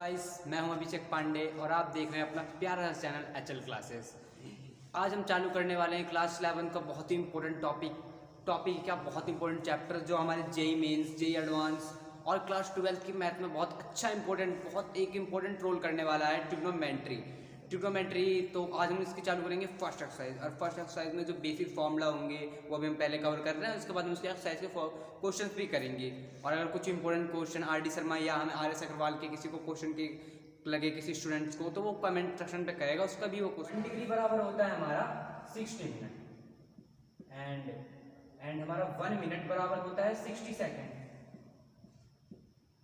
Guys, मैं हूं अभिषेक पांडे और आप देख रहे हैं अपना प्यारा चैनल HL क्लासेस। आज हम चालू करने वाले हैं क्लास 11 का बहुत ही इंपॉर्टेंट टॉपिक क्या बहुत इंपॉर्टेंट चैप्टर जो हमारे जेई मेंस, जेई एडवांस और क्लास 12 की मैथ में बहुत अच्छा बहुत एक इंपॉर्टेंट रोल करने वाला है ट्रिग्नोमेट्री। तो आज हम इसकी चालू करेंगे फर्स्ट एक्सरसाइज, और फर्स्ट एक्सरसाइज में जो बेसिक फॉर्मूला होंगे वो भी हम पहले कवर कर रहे हैं। उसके बाद हम उसके एक्सरसाइज के क्वेश्चन भी करेंगे, और अगर कुछ इंपॉर्टेंट क्वेश्चन RD शर्मा या हमें RS अग्रवाल के किसी को क्वेश्चन के लगे किसी स्टूडेंट्स को, तो वो कमेंट सेक्शन पे करेगा, उसका भी वो क्वेश्चन। डिग्री बराबर होता है हमारा 60 मिनट एंड हमारा 1 मिनट बराबर होता है 60 सेकेंड।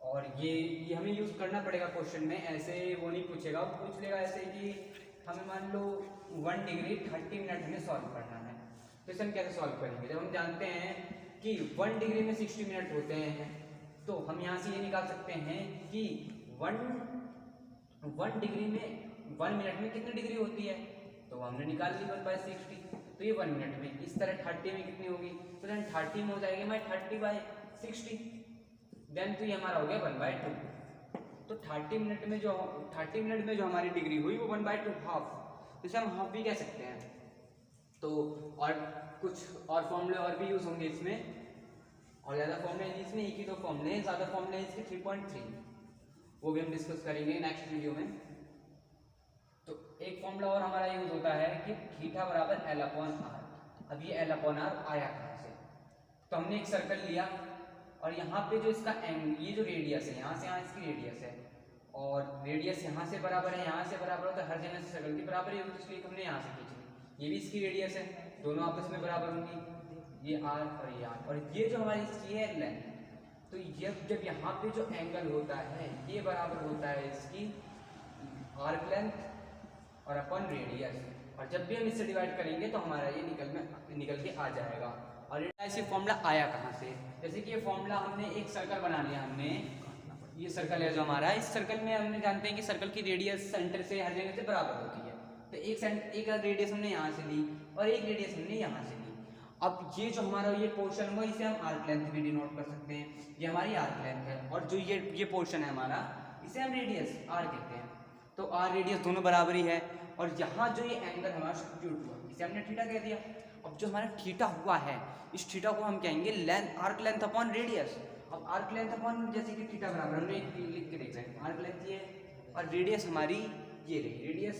और ये हमें यूज करना पड़ेगा क्वेश्चन में, ऐसे वो नहीं पूछेगा, वो पूछ लेगा ऐसे कि हमें मान लो 1 डिग्री 30 मिनट हमें सॉल्व करना है। तो इसे हम कैसे सॉल्व करेंगे? जब हम जानते हैं कि 1 डिग्री में 60 मिनट होते हैं, तो हम यहाँ से ये निकाल सकते हैं कि 1 डिग्री में 1 मिनट में कितनी डिग्री होती है, तो हमने निकाल ली 1/60। तो ये 1 मिनट में, इस तरह 30 में कितनी होगी, तो देन 30 में हो जाएगी मैं 30/60, देन तो ये हमारा हो गया 1/2। तो 30 मिनट में जो हमारी डिग्री हुई वो 1/2 हाफ, जिसे हम हाफ भी कह सकते हैं। तो और कुछ और फॉर्मूले और भी यूज होंगे इसमें, और ज़्यादा फॉर्मूले नहीं, इसमें एक ही दो फॉर्मूले हैं, ज़्यादा फॉर्मूले हैं इसके 3.3, वो भी हम डिस्कस करेंगे नेक्स्ट वीडियो में। तो एक फॉर्मूला और हमारा यूज होता है कि थीटा बराबर L/R। अब ये L/R आया कहाँ से? तो हमने एक सर्कल लिया, और यहाँ पे जो इसका ये जो रेडियस है, यहाँ से यहाँ इसकी रेडियस है, और रेडियस यहाँ से बराबर है, यहाँ से बराबर है, तो हर जगह से सर्कल की बराबर होगी, इसलिए हमने यहाँ से खींची। ये भी इसकी रेडियस है, दोनों आपस में बराबर होंगी, ये R और ये R। और ये जो हमारी इसकी है लेंथ, तो ये जब यहाँ पे जो एंगल होता है ये बराबर होता है इसकी आर्क लेंथ और अपन रेडियस, और जब भी हम इससे डिवाइड करेंगे तो हमारा ये निकल के आ जाएगा। और ऐसे फॉर्मूला आया कहाँ से? जैसे कि ये फॉर्मूला हमने एक सर्कल बना लिया, हमने ये सर्कल है जो हमारा, इस सर्कल में हमने जानते हैं कि सर्कल की रेडियस सेंटर से हर जगह से बराबर होती है। तो एक रेडियस हमने यहाँ से ली और एक रेडियस हमने यहाँ से ली। अब ये जो हमारा ये पोर्शन हुआ, इसे हम आर्क लेंथ भी डिनोट कर सकते हैं, ये हमारी आर्क लेंथ है, और जो ये पोर्शन है हमारा, इसे हम रेडियस R कहते हैं। तो R रेडियस दोनों बराबर ही है, और यहाँ जो ये एंगल हमारा सब्स्टिट्यूट हुआ, इसे हमने थीटा कह दिया। अब जो हमारा थीटा हुआ है, इस थीटा को हम कहेंगे आर्क लेंथ अपॉन रेडियस। अब आर्क लेंथ अपॉन, जैसे कि थीटा बराबर हमने लिख के देख रहे हैं, आर्क लेंथ ये और रेडियस हमारी ये रही, रेडियस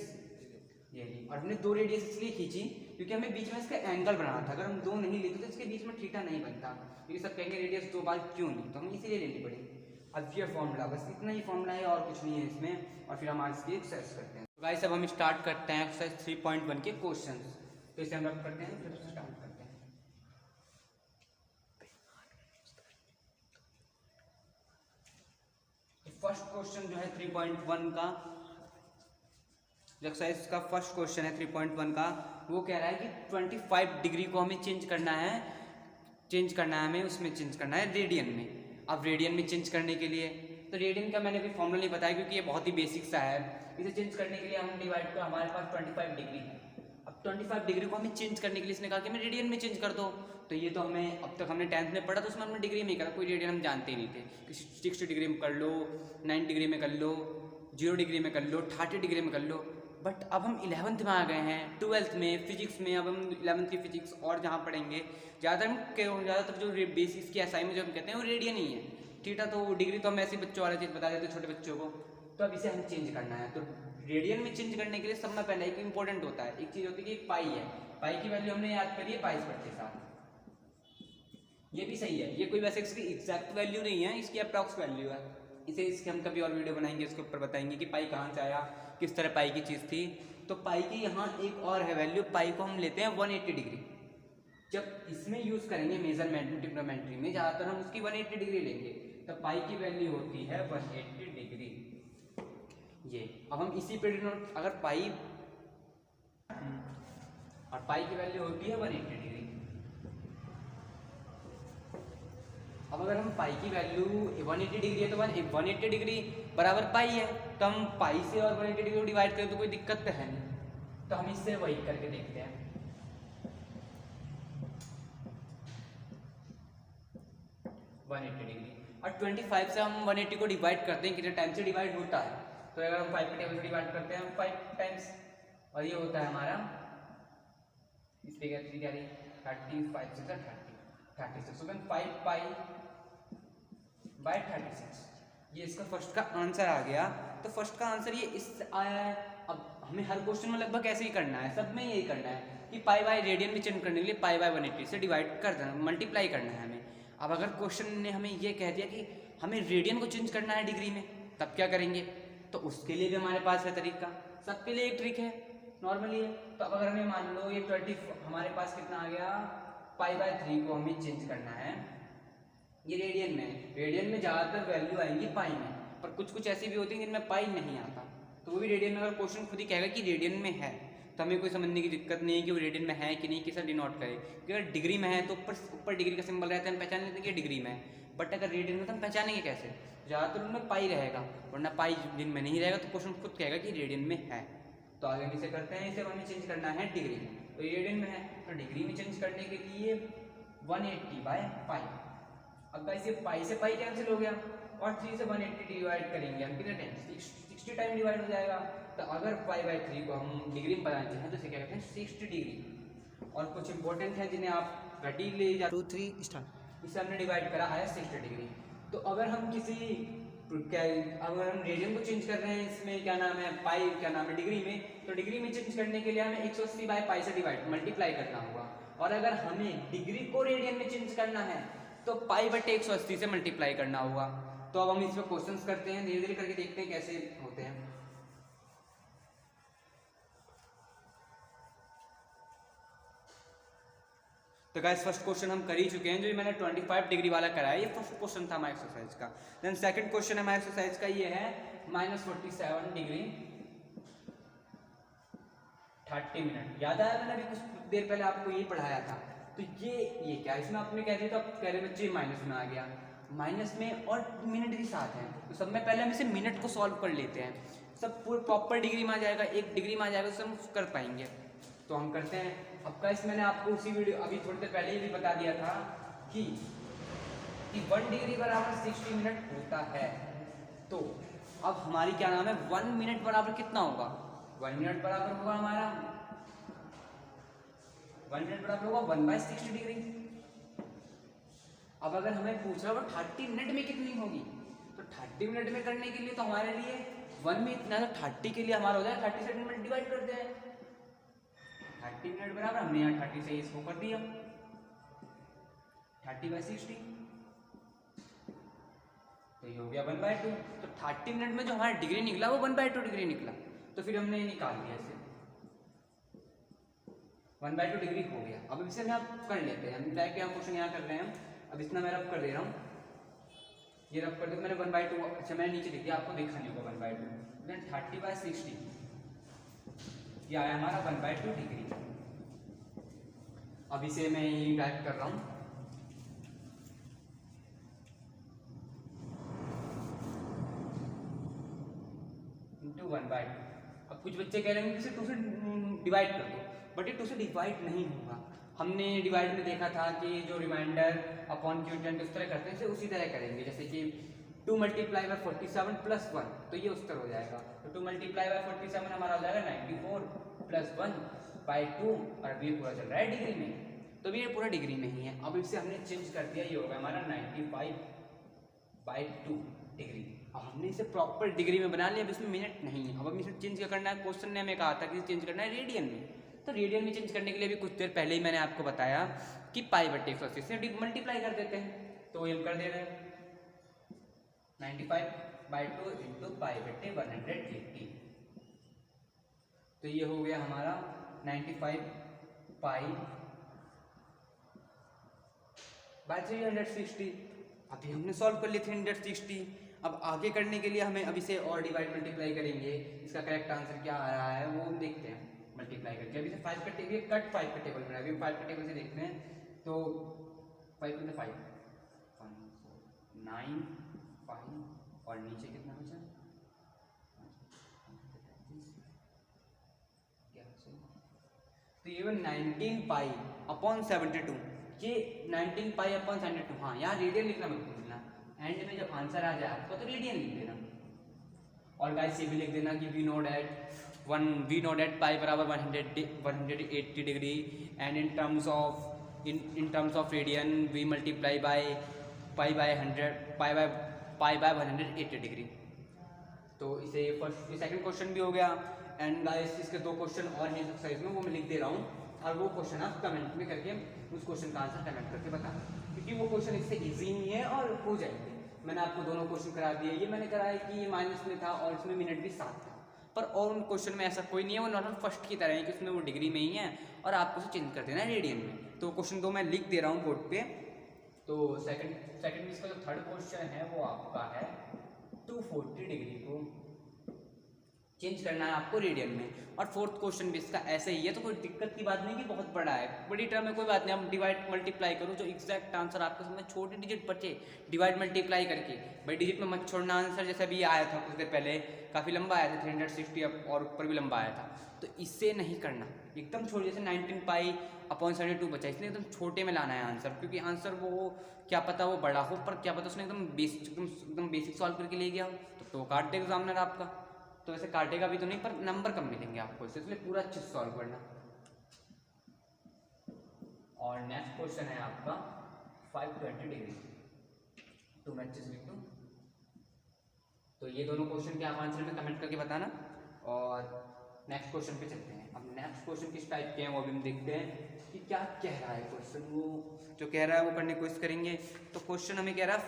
ये रही। और हमने 2 रेडियस इसलिए खींची क्योंकि हमें बीच में इसका एंगल बनाना था। अगर हम 2 नहीं लेते तो इसके बीच में थीटा नहीं बनता, क्योंकि सब कहेंगे रेडियस 2 बार क्यों नहीं, तो हम इसीलिए लेनी पड़ी। अब ये फॉर्मूला, बस इतना ही फॉर्मूला है और कुछ नहीं है इसमें, और फिर हम आज की एक्सरसाइज करते हैं। तो गाइस, अब हम स्टार्ट करते हैं एक्सरसाइज 3.1 के क्वेश्चंस। तो इसे हम रब करते हैं, फिर स्टार्ट करते हैं। फर्स्ट क्वेश्चन जो है 3.1 का, एक्सरसाइज का फर्स्ट क्वेश्चन है 3.1 का, वो कह रहा है कि 25 डिग्री को हमें चेंज करना है हमें उसमें चेंज करना है रेडियन में। अब रेडियन में चेंज करने के लिए, तो रेडियन का मैंने अभी फॉर्मूला नहीं बताया क्योंकि ये बहुत ही बेसिक सा है। इसे चेंज करने के लिए हम डिवाइड, तो हमारे पास 25 डिग्री है। अब 25 डिग्री को हमें चेंज करने के लिए इसने कहा कि हमें रेडियन में चेंज कर दो। तो ये तो हमें अब तक हमने 10th में पढ़ा, तो उसमें हमने डिग्री में ही करा, कोई रेडियन हम जानते ही नहीं थे। किसी 60 डिग्री में कर लो, 9 डिग्री में कर लो, 0 डिग्री में कर लो, 30 डिग्री में कर लो। बट अब हम 11th में आ गए हैं, 12th में फिजिक्स में, अब हम 11th की फिजिक्स और जहाँ पढ़ेंगे ज़्यादातर जो बेसिक्स की SI में जो हम कहते हैं वो रेडियन ही है। थीटा तो डिग्री तो हम ऐसे बच्चों वाला चीज़ बता देते हैं छोटे बच्चों को। तो अब इसे हम चेंज करना है, तो रेडियन में चेंज करने के लिए सब में पहले एक इंपॉर्टेंट होता है, एक चीज़ होती है कि पाई है। पाई की वैल्यू हमने याद करी है π/7। ये भी सही है, ये कोई वैसे इसकी एग्जैक्ट वैल्यू नहीं है, इसकी अप्रॉक्स वैल्यू है। इसके हम कभी और वीडियो बनाएंगे, इसके ऊपर बताएंगे कि पाई कहाँ से आया, किस तरह पाई की चीज़ थी। तो पाई की यहाँ एक और है वैल्यू, पाई को हम लेते हैं 180 डिग्री। जब इसमें यूज़ करेंगे मेजरमेंट ट्रिग्नोमेट्री में, ज़्यादातर हम उसकी 180 डिग्री लेंगे, तो पाई की वैल्यू होती है 180 डिग्री। ये अब हम इसी पे डिनोट, अगर पाई और पाई की वैल्यू होती है 180 डिग्री। अब अगर हम पाई की वैल्यू 180 डिग्री है, तो 180 डिग्री बराबर पाई है, तो हम पाई से और 180 डिग्री को डिवाइड करें तो कोई दिक्कत तो है नहीं। तो हम इससे वही करके देखते हैं। 180 डिग्री, और 25 से हम 180 को डिवाइड करते हैं, कितने टाइम से डिवाइड होता है, तो अगर हम 5 के टेबल से डिवाइड करते हैं 5 टाइम्स, और ये होता है हमारा इस पे क्या 35 से 36, तो 5 पाई बाय 36, ये इसका फर्स्ट का आंसर आ गया। तो फर्स्ट का आंसर ये इस आया है। अब हमें हर क्वेश्चन में लगभग ऐसे ही करना है, सब में यही करना है कि पाई बाय रेडियन में चेंज करने के लिए पाई बाय 180 से डिवाइड कर देना, मल्टीप्लाई करना है हमें। अब अगर क्वेश्चन ने हमें ये कह दिया कि हमें रेडियन को चेंज करना है डिग्री में, तब क्या करेंगे, तो उसके लिए भी हमारे पास है तरीका, सबके लिए एक ट्रिक है नॉर्मली है। तो अब अगर हमें मान लो ये 20 हमारे पास कितना आ गया, पाई बाय 3 को हमें चेंज करना है, ये रेडियन में, रेडियन में ज़्यादातर वैल्यू आएंगी पाई में, पर कुछ ऐसी भी होती है जिनमें पाई नहीं आता, तो वो भी रेडियन में अगर क्वेश्चन खुद ही कहेगा कि रेडियन में है, तो हमें कोई समझने की दिक्कत नहीं है कि वो रेडियन में है कि नहीं, किसा डिनोट करे। क्योंकि अगर डिग्री में है तो ऊपर डिग्री का सिंबल रहता है, हम पहचान लेते हैं कि डिग्री में है, बट अगर रेडियन में तो हम पहचानेंगे कैसे, ज़्यादातर उनमें पाई रहेगा, वरना पाई जिनमें नहीं रहेगा तो क्वेश्चन खुद कहेगा कि रेडियन में है। तो आगे हम इसे करते हैं, इसे हमें चेंज करना है डिग्री में, तो रेडियन में है तो डिग्री में चेंज करने के लिए 180 बाय पाई। अब गाइस ये पाई से पाई कैंसिल हो गया, और 3 से 180 डिवाइड करेंगे हम कितने टाइम, 60 टाइम डिवाइड हो जाएगा। तो अगर पाई बाय 3 को हम डिग्री में बनाना चाहें तो इसे क्या कहते हैं 60 डिग्री। और कुछ इंपॉर्टेंट है जिन्हें आप रेडी ले जा 2 3 स्टार्ट, इसे हमने डिवाइड करा है 60 डिग्री। तो अगर हम अगर हम रेडियन को चेंज कर रहे हैं, इसमें क्या नाम है पाई, क्या नाम है डिग्री में, तो डिग्री में चेंज करने के लिए हमें 180 बाय पाई से डिवाइड मल्टीप्लाई करना होगा। और अगर हमें डिग्री को रेडियन में चेंज करना है तो पाई बटे 180 से मल्टीप्लाई करना होगा। तो अब हम इसमें क्वेश्चंस करते हैं, धीरे धीरे करके देखते हैं कैसे होते हैं। तो गाइस फर्स्ट क्वेश्चन हम कर ही चुके हैं, जो मैंने 25 डिग्री वाला कराया, ये फर्स्ट क्वेश्चन था हमारा एक्सरसाइज का। देन सेकंड क्वेश्चन है हमारा एक्सरसाइज का, ये है -47 डिग्री 30 मिनट। याद आया, मैंने अभी कुछ देर पहले आपको ये पढ़ाया था। तो ये क्या, इसमें आपने कह दिया तो अब कह रहे बच्चे माइनस में आ गया, माइनस में और मिनट भी साथ हैं, तो सब में पहले हम इसे मिनट को सॉल्व कर लेते हैं, सब पूरे प्रॉपर डिग्री में आ जाएगा, एक डिग्री में आ जाएगा, तो हम कर पाएंगे। तो हम करते हैं। अब गाइस मैंने आपको उसी वीडियो अभी थोड़ी देर पहले ही भी बता दिया था कि 1 डिग्री बराबर 60 मिनट होता है। तो अब हमारी क्या नाम है 1 मिनट बराबर कितना होगा, 1 मिनट बराबर होगा हमारा 1 मिनट बराबर होगा 1/60 डिग्री। अब अगर हमें पूछ रहा हो 30 मिनट में कितनी होगी, तो 30 मिनट में करने के लिए तो हमारे लिए 1 में इतना, तो 30 के लिए हमारा हो जाएगा 30 से मिनट डिवाइड करते हैं, 30 मिनट बराबर हमने यहाँ 30 से इसको कर दिया 30/60, तो ये हो गया 1/2। तो 30 मिनट में जो हमारा डिग्री निकला वो 1/2 डिग्री निकला, तो फिर हमने निकाल दिया इसे 1/2 डिग्री हो गया। अब इसे मैं आप कर लेते हैं, हम डायरेक्ट यहाँ क्वेश्चन यहाँ कर रहे हैं। अब इसमें मैं रब कर दे रहा हूँ, ये रब कर दे, मैंने 1/2, अच्छा मैंने नीचे लिख दिया, आपको देखा नहीं होगा 1/2, देन 30/60 ये आया हमारा 1/2 डिग्री। अब इसे मैं यही टाइप कर रहा हूँ, इंटू 1/2। अब कुछ बच्चे कह रहे हैं कि इसे 2 से डिवाइड कर दो, बट ये 2 से डिवाइड नहीं होगा। हमने डिवाइड में देखा था कि जो रिमाइंडर अपॉन क्यूटेंट उस तरह करते हैं, उसी तरह करेंगे, जैसे कि 2 मल्टीप्लाई बाय 47 प्लस 1, तो ये उस तरह हो जाएगा। तो 2 मल्टीप्लाई बाय 47 हमारा हो जाएगा 94 प्लस 1/2, और अभी ये पूरा चल रहा है डिग्री में, तो भी ये पूरा डिग्री में ही है। अब इसे हमने चेंज कर दिया, ये होगा हमारा 95/2 डिग्री। अब हमने इसे प्रॉपर डिग्री में बना लिया, अब इसमें मिनट नहीं है। अब हमें इसे चेंज क्या करना है, क्वेश्चन ने हमें कहा था कि चेंज करना है रेडियन में, तो रेडियन में चेंज करने के लिए भी कुछ देर पहले ही मैंने आपको बताया कि पाई बटे 180 से मल्टीप्लाई कर देते हैं, तो ये हम कर दे रहे हैं 95/2 इंटू पाई बटे 180, तो ये हो गया हमारा 95/360। अभी हमने सॉल्व कर लिया 360। अब आगे करने के लिए हमें अब इसे और डिवाइड मल्टीप्लाई करेंगे, इसका करेक्ट आंसर क्या आ रहा है वो हम देखते हैं मल्टीप्लाई करके। अभी से 5 का टेबल, कट 5 का टेबल में, अभी 5 का टेबल से देखते हैं। तो 5 में 5 9 5 और नीचे कितना बचा, तो ये 19π/72, ये 19π/72, हाँ यहाँ रेडियन लिखना मत भूलना, एंड में जब आंसर आ जाए आपको तो रेडियन लिख देना। और गाइस ये भी लिख देना कि वी नो डेट पाई बराबर 180 degree and in terms of radian we multiply by pi by 180 degree. तो इसे फर्स्ट सेकंड क्वेश्चन भी हो गया। एंड गाइस इसके दो क्वेश्चन और हैं एक्सरसाइज में, वो मैं लिख दे रहा हूँ और वो क्वेश्चन आप कमेंट में करके उस क्वेश्चन का आंसर कमेंट करके बताना, क्योंकि वो क्वेश्चन इससे इजी नहीं है और हो जाएंगे। मैंने आपको दोनों क्वेश्चन करा दिए। ये मैंने कराया कि ये माइनस में था और इसमें मिनट भी 7 था, पर और उन क्वेश्चन में ऐसा कोई नहीं है, वो नॉर्मल फर्स्ट की तरह है कि उसमें वो डिग्री में ही है और आपको उसे चेंज कर देना है रेडियन में। तो क्वेश्चन 2 मैं लिख दे रहा हूँ बोर्ड पे। तो सेकंड इसका जो थर्ड क्वेश्चन है वो आपका है 240 डिग्री को चेंज करना है आपको रेडियन में। और फोर्थ क्वेश्चन भी इसका ऐसे ही है, तो कोई दिक्कत की बात नहीं कि बहुत बड़ा है, बड़ी टर्म में कोई बात नहीं। हम डिवाइड मल्टीप्लाई करूँ जो एग्जैक्ट आंसर आपको समझ छोटी डिजिट बचे डिवाइड मल्टीप्लाई करके, बड़ी डिजिट में मत छोड़ना आंसर। जैसे अभी आया था कुछ देर पहले, काफ़ी लंबा आया था 360 और ऊपर भी लंबा आया था, तो इससे नहीं करना, एकदम छोटे। जैसे 19 पाई अपॉन 72 बचा, इसलिए एकदम छोटे में लाना है आंसर, क्योंकि आंसर वो क्या पता वो बड़ा हो, पर क्या पता उसने एकदम बेसिक सॉल्व करके ले गया हो तो काट दे एग्जामिनर आपका। तो वैसे काटेगा भी तो नहीं, पर नंबर कम मिलेंगे आपको इसलिए पूरा अच्छे से सॉल्व करना। और नेक्स्ट क्वेश्चन है आपका 520 डिग्री, तो मैं अच्छे से लिख दूँ। तो ये दोनों क्वेश्चन के आप आंसर में कमेंट करके बताना। और नेक्स्ट क्वेश्चन पे चलते हैं। अब नेक्स्ट क्वेश्चन किस टाइप के हैं वो भी हम देखते हैं कि क्या कह रहा है क्वेश्चन। वो जो कह रहा है वो करने की कोशिश करेंगे। तो क्वेश्चन हमें कह रहा है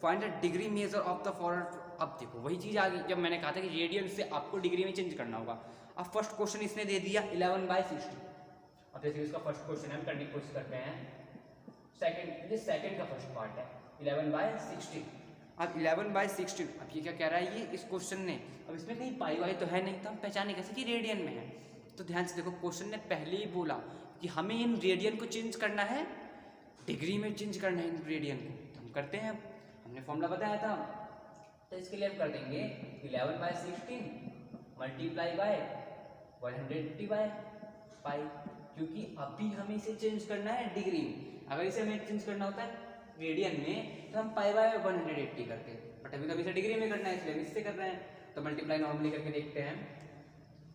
find the degree measure of the forward. अब देखो वही चीज़ आ गई जब मैंने कहा था कि रेडियन से आपको डिग्री में चेंज करना होगा। अब फर्स्ट क्वेश्चन इसने दे दिया 11/60। अब जैसे इसका फर्स्ट क्वेश्चन है हम करने की कोशिश करते हैं। सेकंड का फर्स्ट पार्ट है 11/60। अब 11/60, अब ये क्या कह रहा है ये इस क्वेश्चन ने, अब इसमें कहीं पाई वाई तो है नहीं, तो हम पहचाने कैसे कि रेडियन में है। तो ध्यान से देखो क्वेश्चन ने पहले ही बोला कि हमें इन रेडियन को चेंज करना है, डिग्री में चेंज करना है इन रेडियन को। तो हम करते हैं, हमने फॉर्मूला बताया था, तो इसके लिए हम कर देंगे 11/16 मल्टीप्लाई बाय 180/पाई, क्योंकि अभी हमें इसे चेंज करना है डिग्री में। अगर इसे हमें चेंज करना होता है रेडियन में तो हम पाई बाय 180 करते हैं, बट अभी तो इसे डिग्री में करना है इसलिए हम इससे कर रहे हैं। तो मल्टीप्लाई नॉर्मली करके देखते हैं।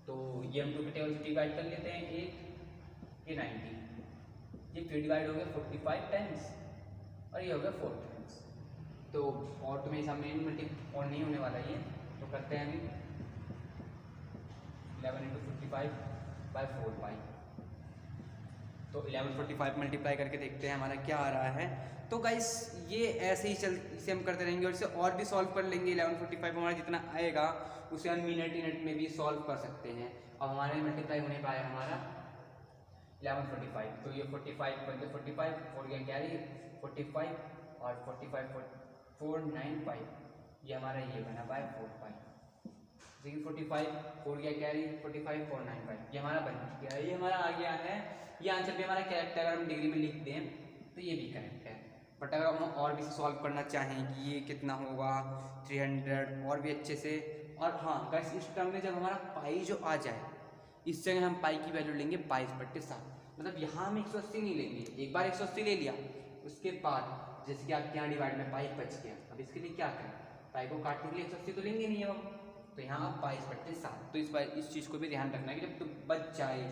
तो ये हम 2 के टेबल से डिवाइड कर लेते हैं, 1 ये 90, ये फिर डिवाइड हो गया 45 टाइम्स और ये हो गया 4 टाइम्स। तो और तो मेरे सामने और नहीं होने वाला ये, तो करते हैं अभी 11 × 55/4पाई। तो 1145 मल्टीप्लाई करके देखते हैं हमारा क्या आ रहा है। तो गाइस ये ऐसे ही इसे हम करते रहेंगे और इसे और भी सॉल्व कर लेंगे। 1145 हमारा जितना आएगा उसे हम मिनट में भी सॉल्व कर सकते हैं। अब हमारे मल्टीप्लाई होने पाएगा हमारा 1145, तो ये 45 बनते 45 और गया कैरी 45 और 45 495, ये हमारा ये बना बाय 4पाई। 45 4 गया कैरी 45 495, ये हमारा बन गया, ये हमारा आ गया है। ये आंसर भी हमारा करेक्ट है। अगर हम डिग्री में लिख दें तो ये भी करेक्ट है। बट अगर हम और भी सॉल्व करना चाहें कि ये कितना होगा 300 और भी अच्छे से। और हाँ गाइस इस टर्म में जब हमारा पाई जो आ जाए, इस जगह हम पाई की वैल्यू लेंगे 22/7। मतलब यहाँ हम 180 नहीं लेंगे, एक बार 180 ले लिया, उसके बाद जैसे कि आपके यहाँ डिवाइड में पाई बच गया, अब इसके लिए क्या करें, पाई को काटने के लिए 180 तो लेंगे नहीं हम, तो यहाँ 22/7। तो इस चीज़ को भी ध्यान रखना है कि जब तो बच जाए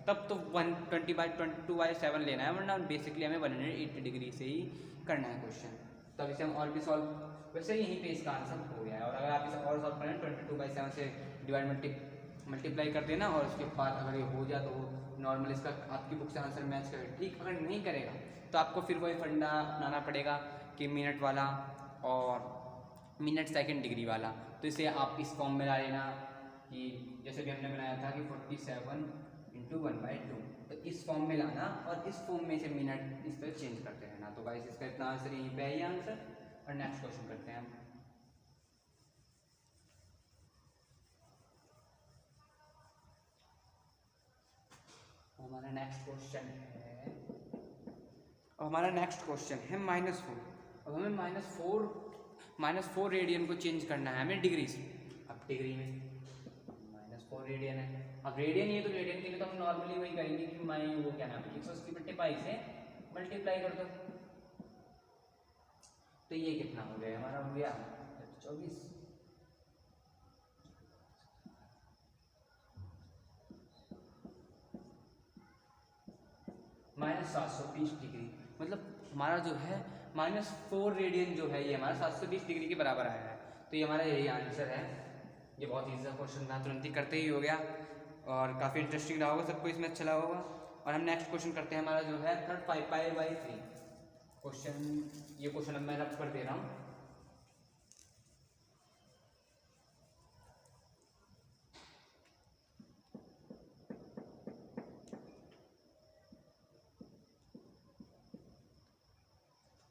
तब तो 120/22/7 लेना है, वरना बेसिकली हमें 180 डिग्री से ही करना है क्वेश्चन। तो अब इसे हम और भी सॉल्व, वैसे यहीं पे इसका आंसर हो गया है। और अगर आप इसे और सॉल्व करें 22/7 से डिवाइड मल्टीप्लाई कर देना और उसके बाद अगर ये हो जाए तो नॉर्मल इसका आपकी बुक से आंसर मैच करेगा। ठीक, अगर नहीं करेगा तो आपको फिर वही फंडा अपनाना पड़ेगा कि मिनट वाला और मिनट सेकंड डिग्री वाला। तो इसे आप इस फॉर्म में ला लेना कि जैसे भी हमने बनाया था कि 47 × 1/2, तो इस फॉर्म में लाना और इस फॉर्म में से मिनट इस तरह चेंज करते रहना। तो गाइस इसका इतना आंसर यहीं पे है ये आंसर। और नेक्स्ट क्वेश्चन करते हैं हम। हमारा नेक्स्ट क्वेश्चन है -4। अब हमें -4 रेडियन को चेंज करना है हमें डिग्री से। अब डिग्री में -4 रेडियन है। अब रेडियन ये तो रेडियन के लिए तो हम नॉर्मली वही करेंगे कि मैं वो क्या नाम है 180/पाई से मल्टीप्लाई कर दो। तो ये कितना हो गया हमारा, हो गया 24 -720 डिग्री, मतलब हमारा जो है -4 रेडियन जो है ये हमारा 720 डिग्री के बराबर आया है। तो ये हमारा यही आंसर है। ये बहुत ईजी क्वेश्चन था, तुरंत ही करते ही हो गया और काफ़ी इंटरेस्टिंग रहा होगा, सबको इसमें अच्छा लगा होगा। और हम नेक्स्ट क्वेश्चन करते हैं, हमारा जो है 5π/3 क्वेश्चन। ये क्वेश्चन अब मैं रब कर दे रहा हूँ।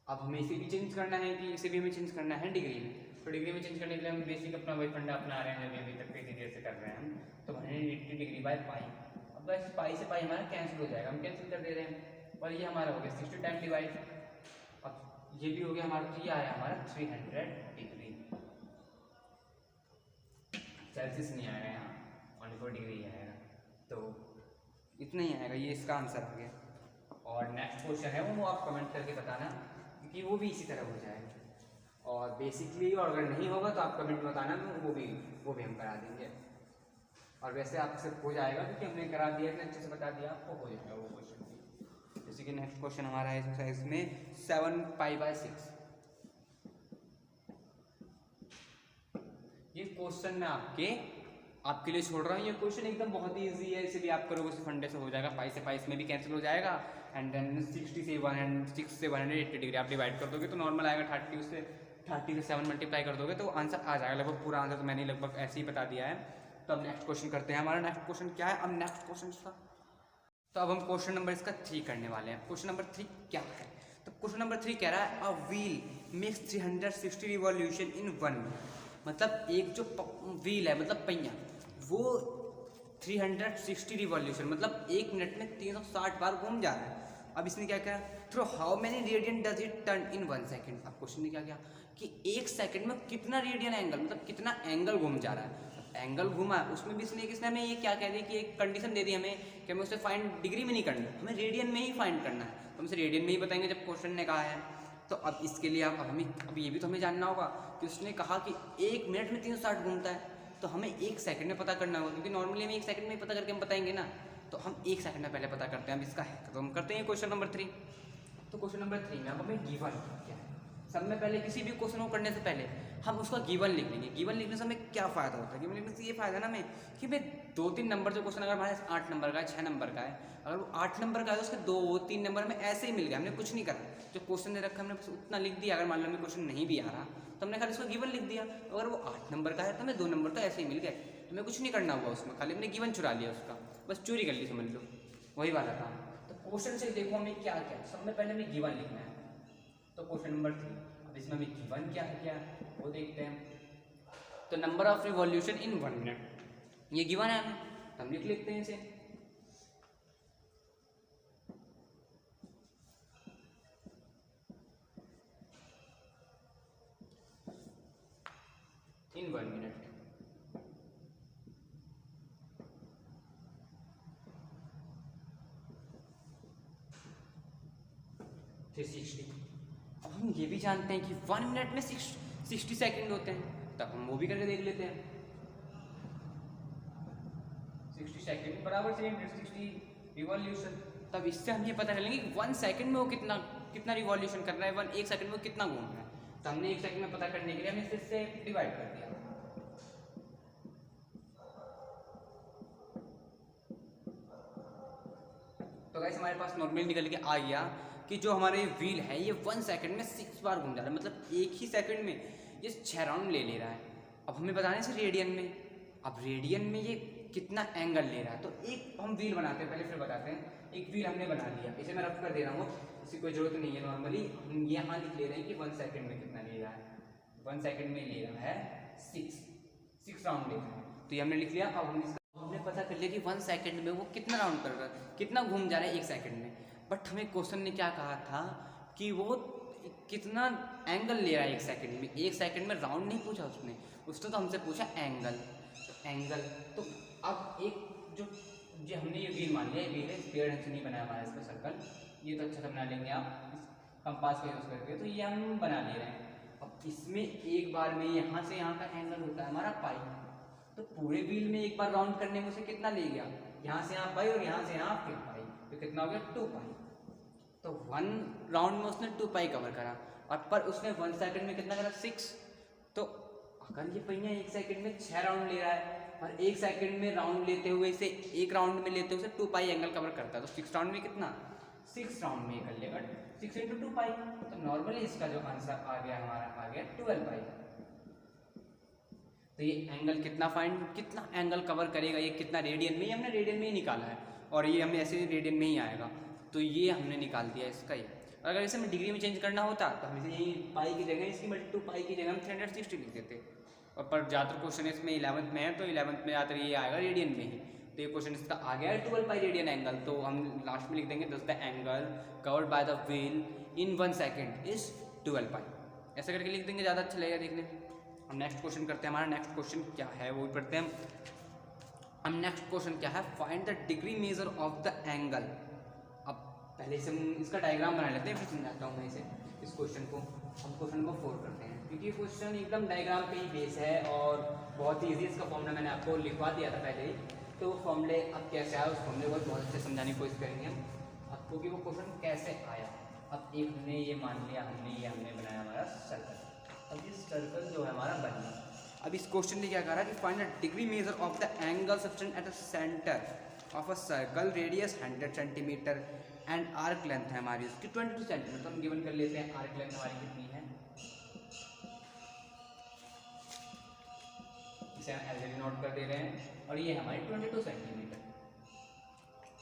अब हमें इसे भी चेंज करना है कि इसे भी हमें चेंज करना है डिग्री में। तो डिग्री में चेंज करने के लिए हम बेसिक अपना वही फंडा अपना रहे हैं, अभी तक इतनी देर से कर रहे हैं हम। तो 180 डिग्री बाय पाई, अब बस पाई से पाई हमारा कैंसिल हो जाएगा, हम कैंसिल कर दे रहे हैं। और ये हमारा हो गया 60 टाइम डिवाइड, अब ये भी हो गया हमारा, तो ये आया हमारा 300 डिग्री। सेल्सियस नहीं आएगा यहाँ, 24 डिग्री आएगा, तो इतना ही आएगा, ये इसका आंसर आ गया। और नेक्स्ट क्वेश्चन है वो आप कमेंट करके बताना, क्योंकि वो भी इसी तरह हो जाएगा। और बेसिकली और अगर नहीं होगा तो आप कमेंट में बताना, वो भी हम करा देंगे। और वैसे आपसे हो जाएगा क्योंकि हमने करा दिया, इतने अच्छे से बता दिया, आपको हो जाएगा वो क्वेश्चन भी। जैसे कि नेक्स्ट क्वेश्चन हमारा है एक्सरसाइज में 7π/6। ये क्वेश्चन मैं आपके लिए छोड़ रहा हूँ। ये क्वेश्चन एकदम बहुत ही ईजी है, इसे भी आप करोगे फंडे से हो जाएगा, पाई से पाई इसमें भी कैंसिल हो जाएगा। एंड देन 60 से 180 डिग्री आप डिवाइड कर दोगे तो नॉर्मल आएगा। 30 से 7 मल्टीप्लाई कर दोगे तो आंसर आ जाएगा लगभग। पूरा आंसर तो मैंने लगभग ऐसे ही बता दिया है। तो अब नेक्स्ट क्वेश्चन करते हैं। हमारा नेक्स्ट क्वेश्चन क्या है, अब नेक्स्ट क्वेश्चन इसका, तो अब हम क्वेश्चन नंबर इसका 3 करने वाले हैं। क्वेश्चन नंबर 3 क्या है, तो क्वेश्चन नंबर 3 कह रहा है a wheel makes 360 revolution in 1 minute. मतलब एक जो व्हील है, मतलब पहिया, वो 360 रिवॉल्यूशन मतलब 1 मिनट में 360 बार घूम जा रहा है। अब इसने क्या किया, through how many radian does it turn in 1 second. अब क्वेश्चन ने क्या किया कि 1 सेकंड में कितना रेडियन एंगल, मतलब कितना एंगल घूम जा रहा है। एंगल घूमा, उसमें भी इसने हमें ये क्या कह दी कि एक कंडीशन दे दी हमें कि हमें उसे फाइंड डिग्री में नहीं करना, हमें रेडियन में ही फाइंड करना है। तो हम उसे रेडियन में ही बताएंगे जब क्वेश्चन ने कहा है। तो अब इसके लिए अब ये भी तो हमें जानना होगा कि उसने कहा कि 1 मिनट में 360 घूमता है, तो हमें 1 सेकंड में पता करना होगा, क्योंकि नॉर्मली हम 1 सेकंड में ही पता करके हम बताएंगे ना। तो हम 1 सेकंड में पहले पता करते हैं। अब इसका है तो हम करते हैं क्वेश्चन नंबर 3। तो क्वेश्चन नंबर 3 में अब हमें गिवन क्या है, सब में पहले किसी भी क्वेश्चन को करने से पहले हम उसका गिवन लिख लेंगे। गिवन लिखने से हमें क्या फ़ायदा होता है, गिवन लिखने से ये फ़ायदा ना हमें कि भाई 2-3 नंबर जो क्वेश्चन अगर हमारे 8 नंबर का है, 6 नंबर का है, अगर वो 8 नंबर का है तो उसके 2-3 नंबर में ऐसे ही मिल गया, हमने कुछ नहीं करा। जो क्वेश्चन दे रखा हमने बस उतना लिख दिया। अगर मान लो हमें क्वेश्चन नहीं भी आ रहा तो हमने खाली उसका गिवन लिख दिया। अगर वो 8 नंबर का है तो हमें 2 नंबर तो ऐसे ही मिल गए, तो हमें कुछ नहीं करना हुआ उसमें, खाली हमने गिवन चुरा लिया उसका, बस चोरी कर ली समझ लो, वही वाला काम। तो क्वेश्चन से देखो हमें क्या क्या, सब में पहले हमें गिवन लिखना है। तो क्वेश्चन नंबर 3, अब इसमें हमें गिवन क्या है वो देखते हैं। तो number of revolution in 1 minute, ये गिवन है हमें, तो हम लिख लेते हैं इसे। इन 1 मिनट, फिर 60। अब हम ये भी जानते हैं कि 1 मिनट में 60 सेकंड होते हैं, तब हम वो भी करके देख लेते हैं। 60 सेकंड बराबर 360 रिवॉल्यूशन। तब इससे हम ये पता कर लेंगे कि 1 सेकंड में वो कितना रिवॉल्यूशन कर रहा है, 1 सेकंड में कितना घूम रहा है। तो हमने 1 सेकंड में पता करने के लिए हमने इससे डिवाइड कर दिया। तो गाइस हमारे पास नॉर्मली निकल के आ गया कि जो हमारे व्हील है ये 1 सेकंड में 6 बार घूम जा रहा है, मतलब एक ही सेकंड में ये 6 राउंड ले रहा है। अब हमें बताने से रेडियन में, अब रेडियन में ये कितना एंगल ले रहा है। तो एक हम व्हील बनाते हैं पहले, फिर बताते हैं। एक व्हील हमने बना लिया, इसे मैं रफ कर दे रहा हूँ, इसकी कोई जरूरत नहीं है। नॉर्मली हम यहाँ लिख ले रहे हैं कि 1 सेकंड में कितना ले रहा है। 1 सेकंड में ले रहा है 6 राउंड ले रहा है, तो ये हमने लिख लिया। अब हमने पता कर लिया कि 1 सेकंड में वो कितना राउंड कर रहा है, कितना घूम जा रहा है 1 सेकंड में। बट हमें क्वेश्चन ने क्या कहा था कि वो कितना एंगल ले रहा है 1 सेकंड में। 1 सेकंड में राउंड नहीं पूछा उसने तो हमसे पूछा एंगल। तो अब एक जो हमने ये व्हील मान लिया, व्हील है, स्क्वायर ढंग से नहीं बनाया हमारा इसका सर्कल, ये तो अच्छा से बना लेंगे आप कंपास का यूज़ करके। तो ये हम बना ले रहे हैं। इसमें एक बार में यहाँ से यहाँ का एंगल होता है हमारा पाई, तो पूरे व्हील में एक बार राउंड करने में उसे कितना ले गया, यहाँ से यहाँ पाई और यहाँ से यहाँ फिर पाई, तो कितना हो गया 2 पाई। तो 1 राउंड में उसने 2 पाई कवर करा, और पर उसने 1 सेकंड में कितना करा 6। तो अगर ये पहिया 1 सेकंड में 6 राउंड ले रहा है और 1 सेकंड में राउंड लेते हुए इसे 1 राउंड में लेते हुए 2 पाई एंगल कवर करता है, तो 6 राउंड में कितना 6 राउंड में ये कर लेगा 6 × 2 पाई। तो नॉर्मली इसका जो आंसर आ गया हमारा आ गया 12 पाई। तो ये एंगल कितना एंगल कवर करेगा, ये कितना रेडियन में, ये हमने रेडियन में ही निकाला है और ये हमें ऐसे रेडियन में ही आएगा, तो ये हमने निकाल दिया इसका ये। अगर इसे हमें डिग्री में चेंज करना होता तो हम इसे यही पाई की जगह इसकी × 2 पाई की जगह हम 360 लिख देते, और पर ज़्यादातर क्वेश्चन इसमें 11th में है तो 11th में ज़्यादातर ये आएगा रेडियन में ही। तो ये क्वेश्चन इसका आ गया है 12 पाई रेडियन एंगल, तो हम लास्ट में लिख देंगे दस the angle covered by the wheel in 1 second is 12 पाई, ऐसा करके लिख देंगे, ज़्यादा अच्छा लगेगा देखने में। हम नेक्स्ट क्वेश्चन करते हैं, हमारा नेक्स्ट क्वेश्चन क्या है वो भी पढ़ते हैं हम। नेक्स्ट क्वेश्चन क्या है, find the degree measure of the angle. अब पहले से हम इसका डायग्राम बना लेते हैं, फिर समझाता हूँ मैं इस क्वेश्चन को। हम क्वेश्चन को 4 करते हैं क्योंकि ये क्वेश्चन एकदम डायग्राम पे ही बेस है और बहुत ईजी इसका फॉर्मूला मैंने आपको लिखवा दिया था पहले ही, तो फॉर्मूले अब कैसे आया उस फॉर्मूले को बहुत अच्छे समझाने की कोशिश करेंगे हम आपको कि वो क्वेश्चन कैसे आया। अब एक हमने ये मान लिया, हमने बनाया हमारा सर्कल। अब इस सर्कल जो है हमारा बन गया। अब इस क्वेश्चन ने क्या कहा कि find the degree measure of the angle subtend at the centre of a circle, radius 100 centimetre and arc length है हमारी उसकी 22 सेंटीमीटर। तो हम गिवन कर लेते हैं आर्क लेंथ हमारी कितनी है, इसे हम एलजेडी नोट कर दे रहे हैं, और ये हमारी 22 सेंटीमीटर।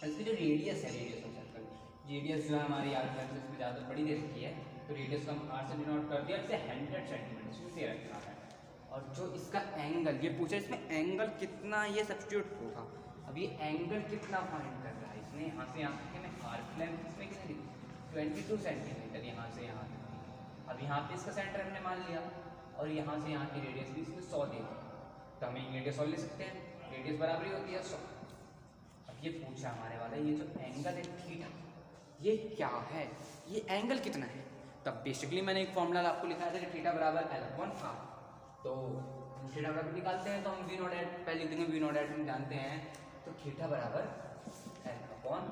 इसकी जो रेडियस है, रेडियस ऑफ सर्कल, रेडियस जो है हमारी आर्क लेंथ इसमें ज़्यादा बड़ी दे रखी है, तो रेडियस को हम आर से डिनोट कर दिया, इसे 100 सेंटीमीटर दे रखा है। और जो इसका एंगल ये पूछा, इसमें एंगल कितना ये सब्स्टिट्यूट होगा। अब ये एंगल कितना फाइंड कर रहा है इसने, यहाँ से यहाँ तक में आर्क लेंथ इसमें कितनी 22 सेंटीमीटर यहाँ से यहाँ तक। अब यहाँ पे इसका सेंटर हमने मान लिया और यहाँ से यहाँ की रेडियस भी इसमें 100 दे दी, तो हम रेडियस और ले सकते हैं, रेडियस बराबर ही होती है 100। अब ये पूछा हमारे वाला ये जो एंगल है थीटा, ये क्या है, ये एंगल कितना है। तब बेसिकली मैंने एक फॉर्मूला आपको लिखा था कि थीटा बराबर L/R। तो हम थीटा बराबर निकालते हैं, तो हम V नॉट एट पहले लिख देंगे, V नॉट एट हम जानते हैं, तो थीटा बराबर L/R।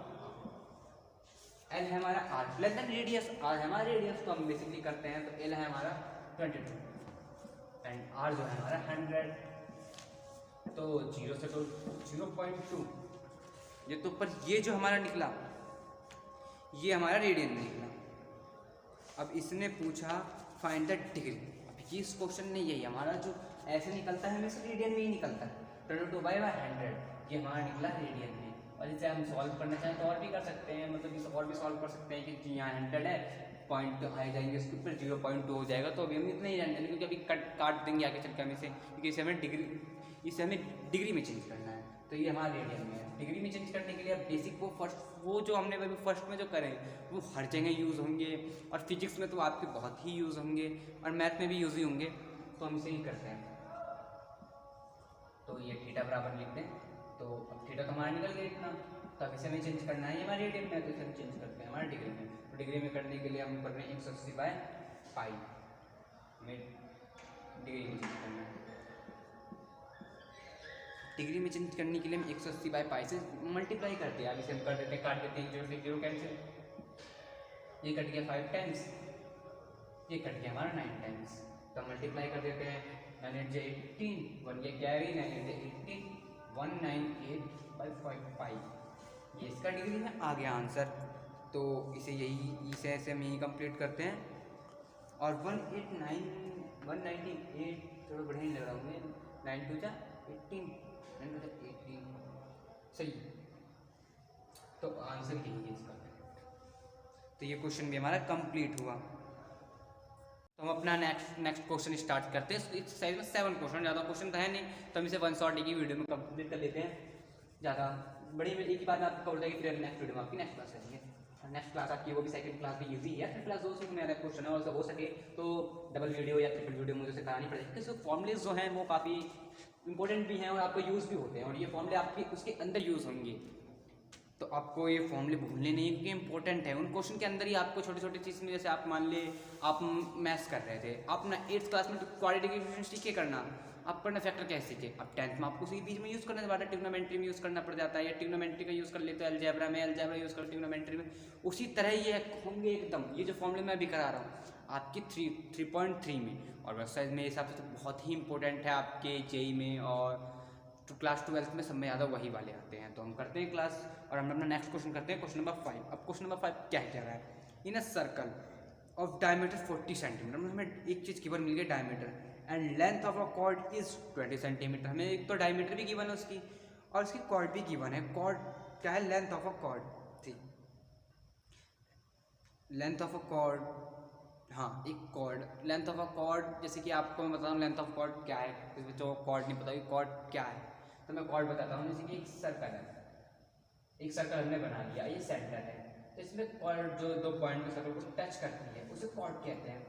L है हमारा arc length and radius, R है हमारा रेडियस, तो हम बेसिकली करते हैं, तो L है हमारा 22 एंड R जो है हमारा 100, तो 0 से तो 0.2 ये तो, पर ये जो हमारा निकला ये हमारा रेडियन में निकला। अब इसने पूछा फाइंड द डिग्री। अब ये इस क्वेश्चन ने यही हमारा जो ऐसे निकलता है हमेशा रेडियन में ही निकलता है, 22/100 ये हमारा निकला रेडियन में। और इसे हम सॉल्व करना चाहें तो और भी कर सकते हैं, मतलब इसे और भी सॉल्व कर सकते हैं कि यहाँ 100 है, पॉइंट आ जाएंगे इसके ऊपर 0.2 हो जाएगा, तो अभी हम इतना ही जानते हैं क्योंकि अभी काट देंगे आगे चल के हम इसे, क्योंकि इसे हमें डिग्री में चेंज करना है। तो ये हमारा रेडियन में है। डिग्री में चेंज करने के लिए अब बेसिक वो जो हमने अभी फर्स्ट में जो करें वो हर जगह यूज़ होंगे, और फिजिक्स में तो आपके बहुत ही यूज़ होंगे और मैथ में भी यूज़ ही होंगे, तो हम इसे ही करते हैं। तो ये थीटा बराबर लिख दें, तो अब थीटा तो हमारा निकल गया इतना, तो अब इसे हमें चेंज करना है, ये हमारे रेडियन में है तो इसे हम चेंज करते हैं हमारे डिग्री में। तो डिग्री में करने के लिए हम कर रहे हैं 180/π, हमें डिग्री में चेंज करना है। डिग्री में चेंज करने के लिए हम 180/π से मल्टीप्लाई कर दिया। अब इसे हम कर देते हैं, काट देते हैं, 0 से 0 कैंसिल, ये कट गया 5 टाइम्स, ये कट गया हमारा 9 टाइम्स, तो हम मल्टीप्लाई कर देते हैं, 9 × 18, 1 ये कैरी, 9 × 18, 198/5π, ये इसका डिग्री में आ गया आंसर। तो इसे ऐसे हम यही कंप्लीट करते हैं। और 198 थोड़ा बढ़िया नहीं लग रहा मुझे, 9 × 2 = 18, 9 × 2 = 18 सही, तो आंसर यही है इसका। तो ये क्वेश्चन भी हमारा कंप्लीट हुआ। तो हम अपना नेक्स्ट क्वेश्चन स्टार्ट करते हैं। इस साइज में 7 क्वेश्चन, ज़्यादा क्वेश्चन तो है नहीं, तो हम इसे 1 शॉट की वीडियो में कंप्लीट कर लेते हैं। ज़्यादा बड़ी में एक ही बार में आपको कवर जाएगी, फिर नेक्स्ट वीडियो में आपकी नेक्स्ट क्लास करेंगे। और नेक्स्ट क्लास आपकी वो भी सेकंड क्लास भी ईजी है, फिर क्लास 2 से मेरा क्वेश्चन है, और हो सके तो डबल वीडियो या ट्रिपल वीडियो मुझे से करानी पड़ेगी, क्योंकि फॉर्मूलेज जो हैं वो काफ़ी इंपॉर्टेंट भी हैं और आपको यूज़ भी होते हैं, और ये फॉर्मूले आपके उसके अंदर यूज़ होंगे। तो आपको ये फॉर्मूले भूलने नहीं है क्योंकि इंपॉर्टेंट है। उन क्वेश्चन के अंदर ही आपको छोटी छोटी चीज़ में, जैसे आप मान ले आप मैथ्स कर रहे थे, आप ना 8th क्लास में क्वाड्रेटिक इक्वेशन सीखे करना, आप करना फैक्टर कैसे सीखे, अब 10th में आपको उसी बीच में यूज़ करने वाला ट्रिग्नोमेट्री में यूज़ करना पड़ जाता है, या ट्रिग्नोमेट्री का यूज़ कर लेते हैं अलजेब्रा में, अलजेब्रा यूज़ कर ट्रिग्नोमेट्री में, उसी तरह ये होंगे एकदम। ये जो फॉर्मूले मैं अभी करा रहा हूँ आपकी 3.3 में, और वैसे मेरे हिसाब से तो बहुत ही इंपॉर्टेंट है आपके जेई में, और तो क्लास 12th में सब में ज़्यादा वही वाले आते हैं। तो हम करते हैं क्लास, और हम अपना नेक्स्ट क्वेश्चन करते हैं, क्वेश्चन नंबर 5। अब क्वेश्चन नंबर 5 क्या कह रहा है, in a circle of diameter 40 centimetre, हमें एक चीज़ गिवन मिल गई diameter, and length of a chord is 20 centimetre. हमें एक तो डायमीटर भी गिवन है उसकी, और उसकी कॉर्ड भी गिवन है। कॉर्ड क्या है, लेंथ ऑफ अ कॉर्ड थी, लेंथ ऑफ अ कॉर्ड, हाँ एक chord, length of a chord, जैसे कि आपको मैं बताऊँ लेंथ ऑफ कॉर्ड क्या है, किसी बच्चों को कॉर्ड नहीं पता कि कॉर्ड क्या है, तो मैं कॉर्ड बताता हूँ। जैसे कि एक सर्कल है, एक सर्कल हमने बना लिया, ये सेंटर है, तो इसमें कॉर्ड जो दो पॉइंट में सर्कल को टच करती है उसे कॉर्ड कहते हैं।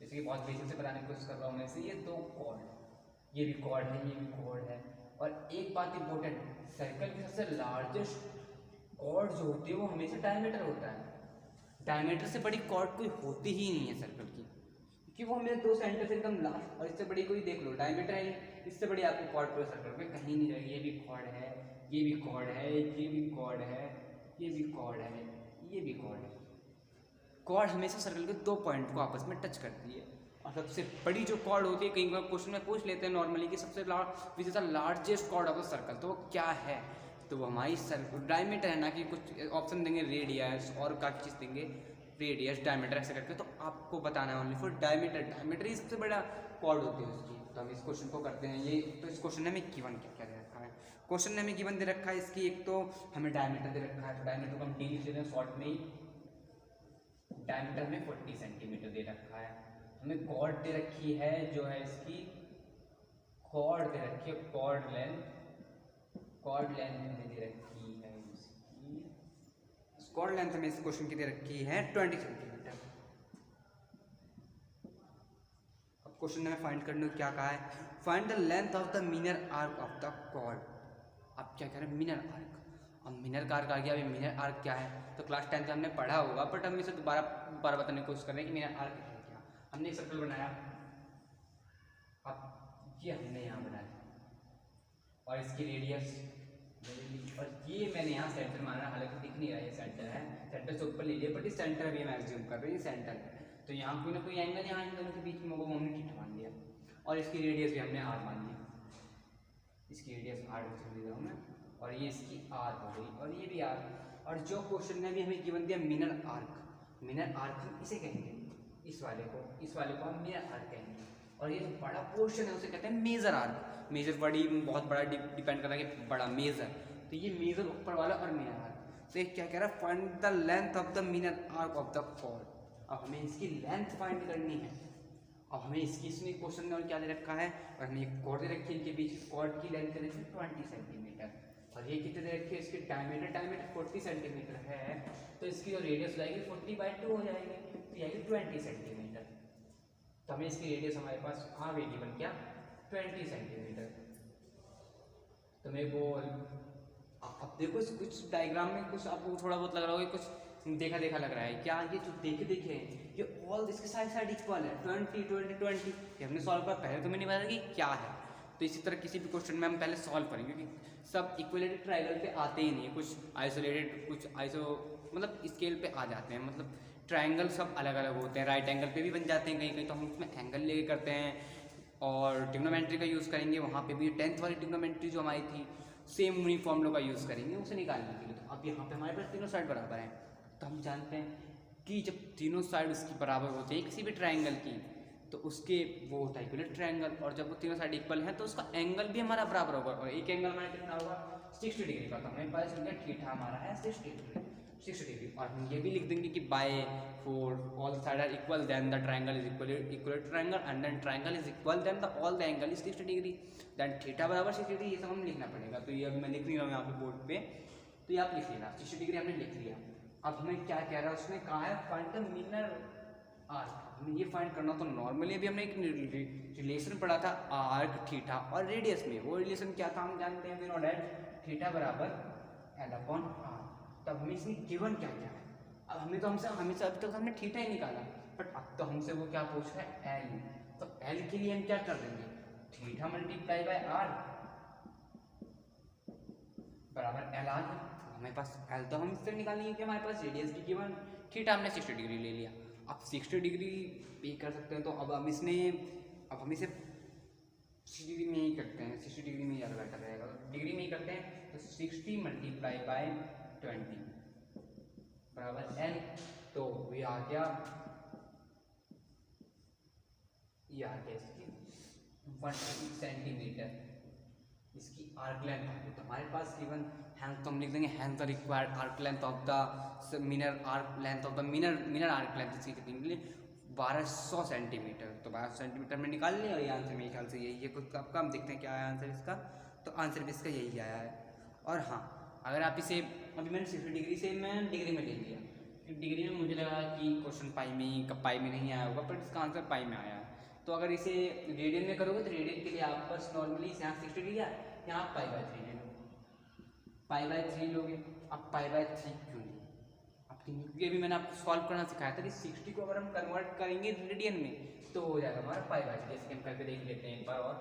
जैसे कि बहुत बेसिक से बताने की कोशिश कर रहा हूँ मैं, से ये दो कॉर्ड, ये भी कॉर्ड है, ये भी कॉर्ड है। और एक बात इंपॉर्टेंट, सर्कल की सबसे लार्जेस्ट कॉर्ड जो होती है वो हमेशा डायमीटर होता है। डायमीटर से बड़ी कॉर्ड कोई होती ही नहीं है सर्कल की, क्योंकि वो हमें दो सेंटर से एकदम लास्ट, और इससे बड़ी कोई देख लो डायमीटर है, इससे बड़ी आपको कॉर्ड पूरे सर्कल में कहीं नहीं जाएगी। ये भी कॉर्ड है, ये भी कॉर्ड है, ये भी कॉर्ड है, ये भी कॉर्ड है, ये भी कॉर्ड है। कॉर्ड हमेशा सर्कल के दो पॉइंट को आपस में टच करती है। और सबसे बड़ी जो कॉर्ड होती है, कई बार क्वेश्चन में पूछ लेते हैं नॉर्मली कि सबसे which is the largest chord of the circle, तो वो क्या है, तो वो हमारी सर्कल डायमीटर है ना, कि कुछ ऑप्शन देंगे रेडियस और काफ़ी चीज़ देंगे, रेडियस डायमीटर ऐसे करके, तो आपको बताना है ओनली फॉर डायमीटर। डायमीटर ही सबसे बड़ा कॉर्ड होती है उसकी। तो हम इस क्वेश्चन को करते हैं। ये तो इस क्वेश्चन में हमें गिवन क्या क्या दे रखा है, क्वेश्चन में हमें गिवन दे रखा है इसकी, एक तो हमें डायमीटर दे रखा है, तो डायमीटर को हम डी लिख लेते हैं शॉर्ट में ही, डायमीटर में 40 सेंटीमीटर दे रखा है। हमें कॉर्ड दे रखी है, जो है इसकी कॉर्ड दे रखी है, कॉर्ड लेंथ हमें दे रखी है इसकी, कॉर्ड लेंथ हमें इस क्वेश्चन की दे रखी है 20 सेंटीमीटर। अब क्वेश्चन में फाइंड करने को क्या कहा है, find the length of the minor arc of the chord. अब क्या कह रहे हैं, मिनर आर्क। अब मिनर का आर्क आ गया। अभी मिनर आर्क क्या है, तो क्लास 10 में हमने पढ़ा होगा, बट हम इसे दोबारा बताने की कोशिश कर रहे हैं कि मिनर आर्क है क्या। हमने एक सर्कल बनाया, अब ये हमने यहाँ बनाया, और इसकी रेडियस, और ये मैंने यहाँ सेंटर माना, हालांकि दिख नहीं रहा है ये सेंटर है, सेंटर से ऊपर ले लिया, बट इस सेंटर भी हम एज्यूम कर रहे हैं ये सेंटर है। तो यहाँ कोई ना कोई एंगल यहाँ इन दोनों के बीच में होगा, हमने थीटा मान लिया, और इसकी रेडियस भी हमने आर मान ली, इसकी रेडियस आर दे रहा हूँ मैं, और ये इसकी आर हो गई, और ये भी आर। और जो क्वेश्चन में भी हमें गिवन दिया मिनर आर्क, मिनर आर्क हम इसे कहेंगे, इस वाले को हम मिनर आर्क कहेंगे, और ये जो बड़ा पोर्शन है उसे कहते हैं मेजर आर्क। मेजर बड़ी बहुत बड़ा डिपेंड करता है कि बड़ा मेजर, तो ये मेजर ऊपर वाला और मिनर आर्क। तो ये क्या कह रहा है, find the length of the minor arc of the chord. अब हमें इसकी लेंथ फाइंड करनी है। अब हमें इसकी इसमें क्वेश्चन में और क्या दे रखा है, और हमें एक कॉर्ड दे रखी है, इनके बीच कॉर्ड की लेंथ दे रखी है 20 सेंटीमीटर, और ये कितने दे रखी है, इसकी डायमीटर 40 सेंटीमीटर है, तो इसकी जो रेडियस हो जाएगी 40/2 हो जाएगी, तो ये आएगी 20 सेंटीमीटर। तो हमें इसकी रेडियस हमारे पास आ गई गिवन क्या, 20 सेंटीमीटर। तो मेरे को अब देखो कुछ डायग्राम में कुछ आपको थोड़ा बहुत लग रहा होगा, कुछ देखा देखा लग रहा है क्या, ये जो देखे ये ऑल इसके साइड इक्वल है, 20 ये हमने सॉल्व किया, पहले तो मैंने बताया कि क्या है। तो इसी तरह किसी भी क्वेश्चन में हम पहले सॉल्व करेंगे, क्योंकि सब इक्वलेटेड ट्रायंगल पे आते ही नहीं है, कुछ आइसोलेटेड, कुछ मतलब स्केल पे आ जाते हैं, मतलब ट्रायंगल सब अलग अलग होते हैं, राइट एंगल पे भी बन जाते हैं कहीं कहीं, तो हम उसमें एंगल लेके करते हैं, और ट्रिग्नोमेट्री का यूज़ करेंगे, वहाँ पे भी 10th वाली ट्रिग्नोमेट्री जो हमारी थी सेम उन्हीं फॉर्मूलों का यूज़ करेंगे उसे निकालने के लिए। तो अब यहाँ पे हमारे पास तीनों साइड बराबर हैं, तो हम जानते हैं कि जब तीनों साइड उसकी बराबर होती है किसी भी ट्रायंगल की, तो उसके वो होता है इक्वलेट ट्रायंगल, और जब वो तीनों साइड इक्वल हैं तो उसका एंगल भी हमारा बराबर होगा, और एक एंगल हमारा कितना होगा 60 डिग्री का, तो हमें पता चल गया थीटा हमारा है 60 डिग्री। और हम ये भी लिख देंगे कि by four all side are equal then the triangle is equilateral triangle, and then triangle is equal then the all the angle is 60 degree, then theta बराबर 60 डिग्री, ये सब हम लिखना पड़ेगा। तो ये अभी मैं लिख रहा हूँ यहाँ पे बोर्ड पे, तो ये आप लिख लेना, 60 डिग्री हमने लिख लिया। अब हमें क्या कह रहा है, उसने कहा है फाइंड द मिनर आर्क, हमें ये फाइंड करना। तो नॉर्मली अभी हमने एक रिलेशन पढ़ा था आर्क थीटा और रेडियस में, वो रिलेशन क्या था हम जानते हैं, वी नो दैट थीटा बराबर एल अपॉन आर। तब हमें इसमें गिवन क्या क्या है, अब हमें अभी तक हमने थीटा ही निकाला, बट अब तो हमसे वो क्या पूछ रहा है, एल। तो एल के लिए हम क्या कर देंगे, थीटा मल्टीप्लाई बाय आर बराबर एल आ गया। हमारे पास एल तो हम इससे निकालेंगे कि हमारे पास रेडियस की गिवन थीटा हमने 60 डिग्री ले लिया। अब 60 डिग्री पे कर सकते हैं, तो अब हम इसे 60 डिग्री में ही करते हैं, 60 डिग्री में ज़्यादा बेटर रहेगा, डिग्री में ही करते हैं। तो 60 मल्टीप्लाई बाय 20 बराबर एल। तो ये आ गया इसकी 1 सेंटीमीटर इसकी आर्क लेंथ आ गई। तो हमारे पास गिवन हैंस, तो हम लिख देंगे hence the required arc length of the minor arc length of the minor arc length इसकी कितनी निकली, 1200 सेंटीमीटर। तो 1200 सेंटीमीटर में निकाल लिया, और ये आंसर मेरे ख्याल से यही है कुछ आपका। हम देखते हैं क्या है आंसर इसका। तो आंसर भी इसका यही आया है। और हाँ, अगर आप इसे अभी मैंने 60 डिग्री से मैं डिग्री में ले लिया, डिग्री में मुझे लगा कि क्वेश्चन पाई में नहीं आया होगा, बट इसका आंसर पाई में आया है। तो अगर इसे रेडियन में करोगे तो रेडियन के लिए आप बस नॉर्मली यहाँ 60 लिया, यहाँ पाई बाय 3 ले लो, पाई बाय 3 लोगे। अब पाई बाय 3 क्यों नहीं, क्योंकि अभी मैंने आपको सॉल्व करना सिखाया था कि 60 को अगर हम कन्वर्ट करेंगे रेडियन में तो हो जाएगा हमारा पाई बाय 3। जैसे कि हम करके देख लेते हैं एक बार और।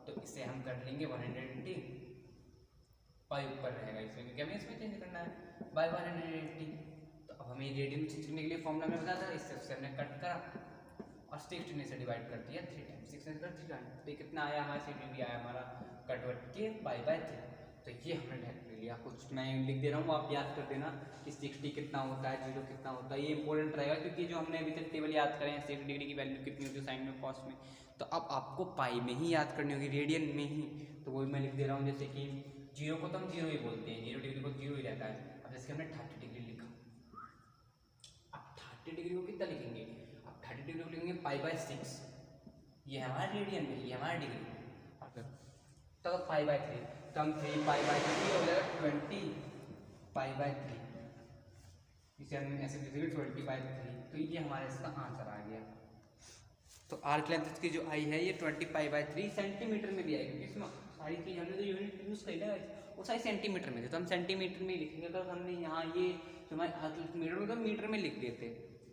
तो इसे हम कर लेंगे 180, पाई ऊपर रहेगा इसमें, क्योंकि हमें इसमें चेंज करना है बाय 180। तो अब हमें रेडियन चेंज करने के लिए फॉर्मूला में बताया था, इससे हमने कट करा और 60 ने से डिवाइड कर दिया 3 टाइम, 6 ने कर 3 टाइम। तो कितना आया हमारा 60 भी आया हमारा कटवर्ट के पाई बाय 3। तो ये हमने ले लिया, कुछ मैं लिख दे रहा हूँ, आप याद कर देना कि 60 कितना होता है, 0 कितना होता है। ये इंपॉर्टेंट रहेगा, क्योंकि जो हमने अभी तक टेबल याद करें 60 डिग्री की वैल्यू कितनी होती है साइन में कॉस में, तो अब आपको पाई में ही याद करनी होगी, रेडियन में ही। तो वही मैं लिख दे रहा हूँ, जैसे कि 0 को तो हम 0 ही बोलते हैं, 0 डिग्री को 0 ही रहता है। अब जैसे हमने 30 डिग्री लिखा, अब 30 डिग्री को कितना लिखेंगे, अब 30 डिग्री को लिखेंगे पाई बाय 6, ये हमारा रेडियन में, ये हमारा डिग्री में। तो पाई बाय 3, तो हम 3 पाई बाय 3 हो जाएगा 20 पाई बाय 3, इसे हम ऐसे लिख देंगे 20 बाय 3। तो ये हमारा इसका आंसर आ गया। तो आर्क लेंथ इसकी जो आई है ये 20 पाई बाय 3 सेंटीमीटर में भी आएगी, क्योंकि इसमें सारी चीज़ हमने जो यूनिट यूज़ करी ना वो सारी सेंटीमीटर में थे, तो हम सेंटीमीटर में लिखेंगे। अगर हमने यहाँ ये जो हमारे आर्क लेंथ मीटर में, तो मीटर में लिख देते।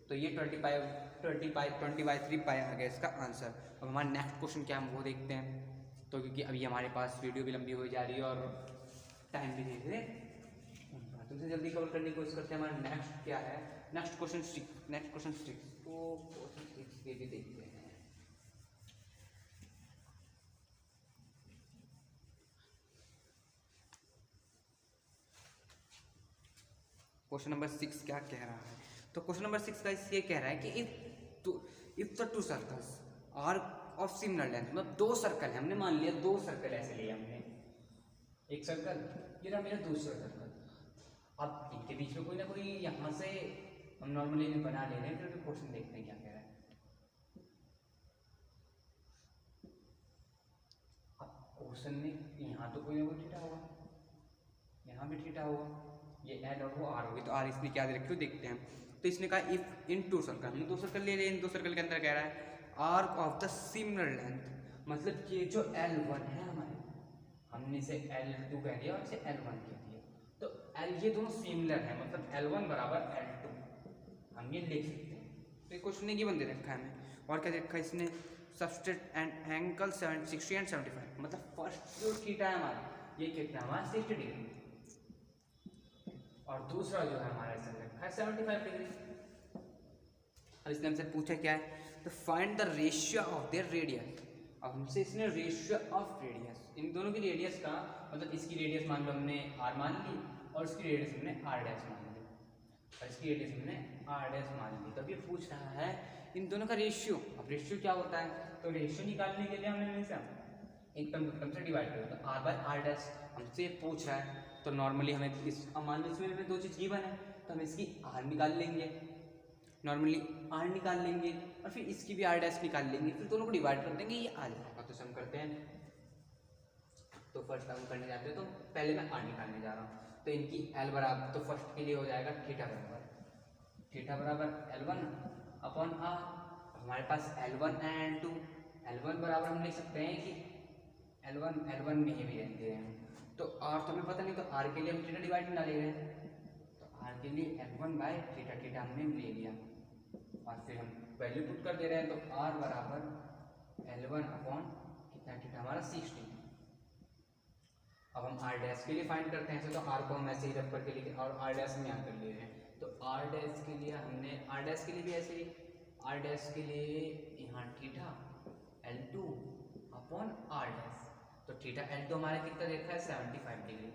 तो ये 20 बाय 3 पाई आ गया इसका आंसर। अब हमारा नेक्स्ट क्वेश्चन क्या हम वो देखते हैं। तो क्योंकि अभी हमारे पास वीडियो भी लंबी हो जा रही है और टाइम भी देख रहे, तुमसे जल्दी कवर करने की कोशिश करते हैं। हमारा नेक्स्ट क्या है, नेक्स्ट क्वेश्चन 6। तो क्वेश्चन 6 के भी देखते हैं। क्वेश्चन नंबर 6 क्या कह रहा है। तो क्वेश्चन नंबर 6 का ये कह रहा है कि if the 2 circles are of similar length, मतलब 2 सर्कल है, हमने मान लिया 2 सर्कल ऐसे लिया हमने, एक सर्कल ये रहा मेरा दूसरा सर्कल। अब इनके बीच में कोई ना कोई यहाँ से हम नॉर्मली बना ले रहे हैं, फिर क्वेश्चन देखते हैं क्या कह रहा है। अब क्वेश्चन में यहाँ तो कोई ना कोई थीटा होगा, यहाँ भी थीटा होगा, ये एल और वो आर होगी। तो आर इसने क्या दे रखी हो देखते हैं। तो इसने कहा इफ इन 2 सर्कल, हमने 2 सर्कल ले लिए, इन 2 सर्कल के अंदर कह रहा है arc of the similar length, मतलब ये जो L1 है हमारे, हमने इसे L2 कह दिया और इसे L1 कह दिया। तो L ये दोनों सिमिलर है, मतलब L1 बराबर L2 हम ये लिख सकते हैं। तो ये क्वेश्चन ने गिवन दे रखा है हमें, और क्या दे रखा है इसने, सबस्टेट एंड एंगल 60 एंड 75, मतलब फर्स्ट जो थीटा है हमारा ये कितना हमारा 60 डिग्री, और दूसरा जो है हमारा ऐसा रखा है 75 डिग्री। अब इसने हमसे पूछा क्या है, तो find the ratio of their radius. अब हमसे इसने रेशियो ऑफ रेडियस, इन दोनों की रेडियस का, मतलब इसकी रेडियस मान लो हमने r मान ली और इसकी रेडियस हमने r डैश मान ली, और इसकी रेडियस हमने r डैश मान ली। तब ये पूछ रहा है इन दोनों का रेशियो। अब रेशियो क्या होता है, तो रेशियो निकालने के लिए हमने हमेशा एक टर्म से डिवाइड कर दिया, r बाय r डैश हमसे पूछ रहा है। तो नॉर्मली हमें इस मान लो इसमें हमें 2 चीज़ गिवन है, तो हम इसकी r निकाल लेंगे, नॉर्मली r निकाल लेंगे, और फिर इसकी भी r डैश निकाल लेंगे, फिर दोनों को डिवाइड कर देंगे, ये आ जाएगा। तो सम करते हैं। तो फर्स्ट हम करने जाते हैं, तो पहले मैं r निकालने जा रहा हूँ। तो इनकी l बराबर, तो फर्स्ट के लिए हो जाएगा थीटा बराबर L1 अपॉन r। हमारे पास L1 एंड L2, L1 बराबर हम लिख सकते हैं कि L1 में ही भी रहते हैं, तो आर तो हमें पता नहीं, तो आर के लिए हम थीटा डिवाइड में डाले गए, तो आर के लिए L1 बाय थीटा, थीटा हमने ले लिया और फिर हम वैल्यू पुट कर दे रहे हैं, तो आर बराबर L1 अपॉन कितना थीटा हमारा 60। अब हम आर डैश के लिए फाइंड करते हैं, तो आर को हम ऐसे ही रख करके लिखे और आर डैश में यहाँ कर ले रहे हैं, तो आर डैश के लिए हमने आर डैश के लिए भी ऐसे ही, आर डैश के लिए यहाँ theta L2 upon r dash, तो थीटा L2 हमारे कितना देखा है 75 डिग्री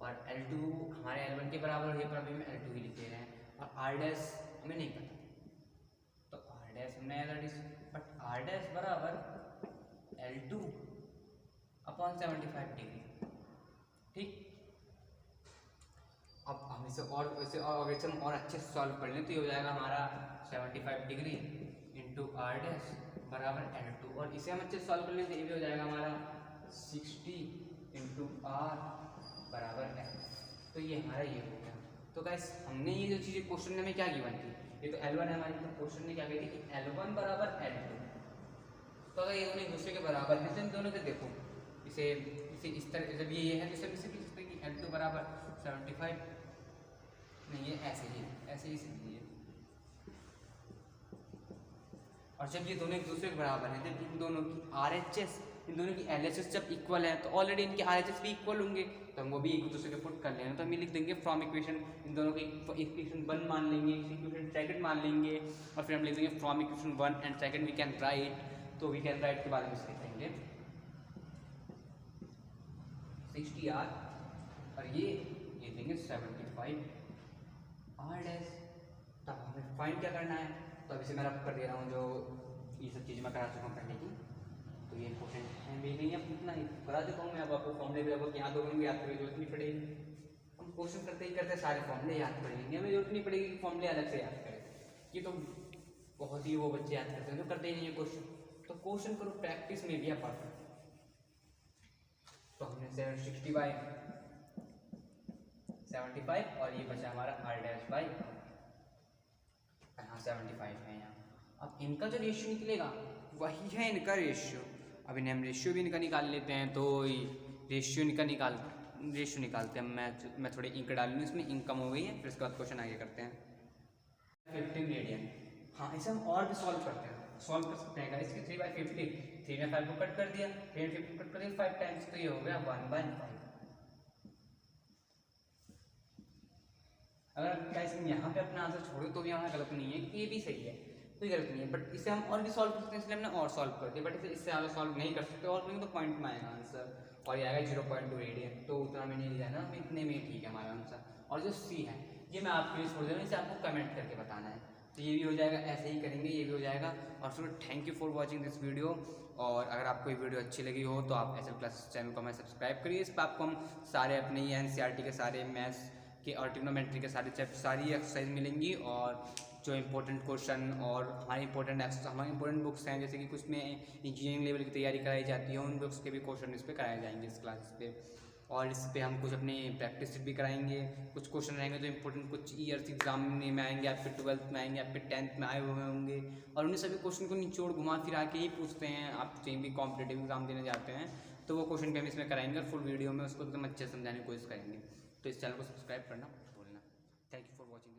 और L2 हमारे L1 के बराबर है, पर अभी हम L2 ही लिख दे रहे हैं और आर डैश हमें नहीं पता, तो आर डैश हमने बट आर डैश बराबर L2 अपॉन 75 डिग्री। ठीक, अब हम इसे और अगर हम और अच्छे से सॉल्व कर लें तो ये हो जाएगा हमारा 75 डिग्री इंटू आर डैश बराबर L2, और इसे हम अच्छे से सॉल्व कर लें तो ये भी हो जाएगा हमारा 60 इंटू आर बराबर L। तो ये हमारा ये हो गया। तो गाइस हमने ये जो चीज़ें क्वेश्चन में क्या गिवन थी, ये तो L1 है हमारी, तो क्वेश्चन ने क्या कही थी कि L1 बराबर L2, तो अगर ये दोनों एक दूसरे के बराबर है तो इन दोनों के देखो इसे इस तरह, जब ये है तो इसे लिख सकते हैं कि L2 बराबर 75, नहीं ये ऐसे ही है, और जब ये दोनों एक दूसरे के बराबर हैं, जब इन दोनों की RHS इन दोनों की LHS जब इक्वल है तो ऑलरेडी इनके RHS भी इक्वल होंगे, तो हम वो भी एक दूसरे के पुट कर लेंगे, तो हम ये लिख देंगे फ्रॉम इक्वेशन, इन दोनों की इक्वेशन 1 मान लेंगे, इक्वेशन सेकंड मान लेंगे और फिर हम लिख देंगे from equation 1 and second we can write, तो वी कैन राइट के बाद हम इसे लिखेंगे 60R और ये देंगे 75 आर डैश। तब हमें फाइंड क्या करना है, तो अभी से मैं रब कर दे रहा हूँ जो ये सब चीज़ें मैं करा चुका हूँ पहले की, तो ये इंपॉर्टेंट है भी नहीं, अब इतना ही करा चुका हूँ मैं, अब आपको फॉर्मूले भी लगभग यहाँ दोनों याद करने की जरूरत नहीं पड़ेगी, हम क्वेश्चन करते ही करते सारे फॉर्मूले याद कर लेंगे, हमें जरूरत नहीं पड़ेगी फॉर्मूले अलग से याद करें, ये तो बहुत ही वो बच्चे याद करते हैं जो करते ही नहीं है क्वेश्चन, तो क्वेश्चन करो प्रैक्टिस में भी आप पढ़ो। तो हमने 60 बाई 75 और ये बचा हमारा आर डैश बाई, यहाँ 75 है यहाँ, अब इनका जो रेशियो निकलेगा वही है इनका रेशियो, अब इन्हें हम रेशियो भी इनका निकाल लेते हैं, तो रेशियो निकालते हैं, मैं थोड़ी इंक डाल लूँ इसमें, इंक कम हो गई है, फिर उसके बाद क्वेश्चन आगे करते हैं। 15 रेडियन, हाँ इसे हम और भी सॉल्व कर सकते हैं इसके 3/50, 3 में 5 को कट कर दिया, 3 में 50 कट कर दिया 5 टाइम्स, तो ये हो गया 1/5। अगर गाइस हम यहाँ पे अपना आंसर छोड़े तो भी यहाँ गलत नहीं है, ये भी सही है, कोई गलत नहीं है, बट इसे हम और भी सॉल्व कर सकते हैं, इसलिए हमने और सॉल्व कर दिया, बट इससे ज़्यादा सॉल्व नहीं कर सकते, और करेंगे तो पॉइंट में आएगा आंसर, और ये आएगा 0.2 रेडियन, तो उतना में नहीं लिया ना, हमें इतने में ठीक है हमारा आंसर। और जो सी है ये मैं आपके लिए छोड़ दे रहा हूँ, इसे आपको कमेंट करके बताना है, तो ये भी हो जाएगा, ऐसे ही करेंगे, ये भी हो जाएगा। और सुनो, thank you for watching this video, और अगर आपको ये वीडियो अच्छी लगी हो तो आप SL क्लास चैनल को हमें सब्सक्राइब करिए, इस पर आपको हम सारे अपने NCERT के सारे मैथ्स के और ट्रिग्नोमेट्री के सारे सारी एक्सरसाइज मिलेंगी, और जो इंपॉर्टेंट क्वेश्चन और हमारी इंपॉर्टेंट बुक्स हैं, जैसे कि कुछ में इंजीनियरिंग लेवल की तैयारी कराई जाती है, उन बुक्स के भी क्वेश्चन इस पर कराए जाएंगे इस क्लास पे, और इस पे हम कुछ अपनी प्रैक्टिस भी कराएंगे, कुछ क्वेश्चन रहेंगे जो इंपॉर्टेंट कुछ ईयर्स एग्जाम में आएंगे, आपके 12th में आएंगे, आपके 10th में आए हुए होंगे, और उन्हें सभी क्वेश्चन को निचोड़ घुमा फिरा के ही पूछते हैं, आप कहीं भी कॉम्पिटेटिव एग्जाम देने जाते हैं तो वो क्वेश्चन भी हम इसमें कराएंगे, और फुल वीडियो में उसको एकदम अच्छे से समझाने की कोशिश करेंगे। तो इस चैनल को सब्सक्राइब करना भूलना। Thank you for watching.